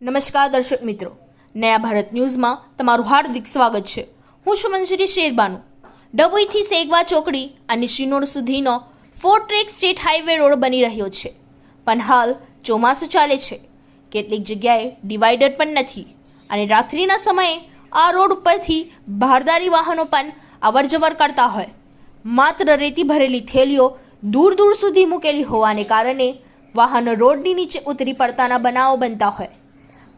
નમસ્કાર દર્શક મિત્રો, નયા ભારત ન્યૂઝમાં તમારું હાર્દિક સ્વાગત છે। હું છું મંજરી શેરબાનુ। ડભોઈથી સેગવા ચોકડી અને શિનોર સુધીનો 4 ટ્રેક સ્ટેટ હાઈવે રોડ બની રહ્યો છે, પણ હાલ ચોમાસું ચાલે છે। કેટલીક જગ્યાએ ડિવાઈડર પણ નથી અને રાત્રિના સમયે આ રોડ ઉપરથી ભારદારી વાહનો પણ અવરજવર કરતા હોય। માત્ર રેતી ભરેલી થેલીઓ દૂર દૂર સુધી મૂકેલી હોવાને કારણે વાહનો રોડની નીચે ઉતરી પડતાના બનાવો બનતા હોય।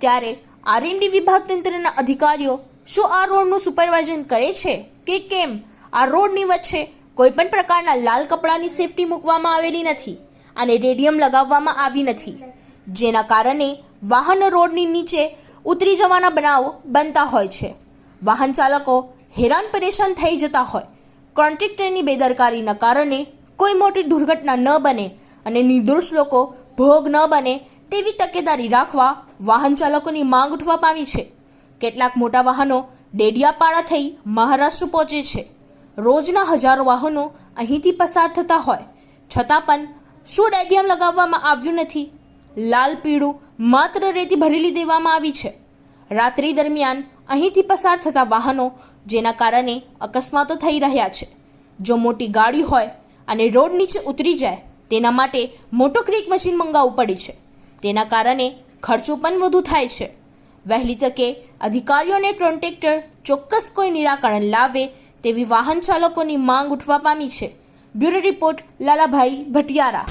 ત્યારે આરએનડી વિભાગ તંત્રના અધિકારીઓ શું આ રોડનું સુપરવાઇઝન કરે છે કે કેમ? આ રોડની વચ્ચે કોઈપણ પ્રકારના લાલ કપડાની સેફટી મૂકવામાં આવેલી નથી અને રેડિયમ લગાવવામાં આવી નથી, જેના કારણે વાહનો રોડની નીચે ઉતરી જવાના બનાવો બનતા હોય છે। વાહન ચાલકો હેરાન પરેશાન થઈ જતા હોય। કોન્ટ્રાક્ટરની બેદરકારીના કારણે કોઈ મોટી દુર્ઘટના ન બને અને નિર્દોષ લોકો ભોગ ન બને તેવી તકેદારી રાખવા વાહન ચાલકોની માંગ ઉઠવા પામી છે। કેટલાક મોટા વાહનો ડેડિયાપાડા થઈ મહારાષ્ટ્ર પહોંચે છે। રોજના હજારો વાહનો અહીંથી પસાર થતા હોય છતાં પણ શું રેડિયમ લગાવવામાં આવ્યું નથી? લાલ પીળું માત્ર રેતી ભરેલી દેવામાં આવી છે। રાત્રિ દરમિયાન અહીંથી પસાર થતા વાહનો, જેના કારણે અકસ્માતો થઈ રહ્યા છે। જો મોટી ગાડી હોય અને રોડ નીચે ઉતરી જાય તેના માટે મોટો ક્રેક મશીન મંગાવવું પડે છે, તેના કારણે ખર્ચો પણ વધુ થાય છે। વહેલી તકે અધિકારીઓ અને કોન્ટ્રાક્ટર ચોક્કસ કોઈ નિરાકરણ લાવે તેવી વાહન ચાલકોની માંગ ઉઠવા પામી છે। Bureau report Lalabhai Bhatiyara.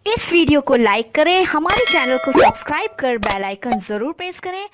इस वीडियो को लाइक करें, हमारे चैनल को सब्सक्राइब कर बेल आइकन जरूर प्रेस करें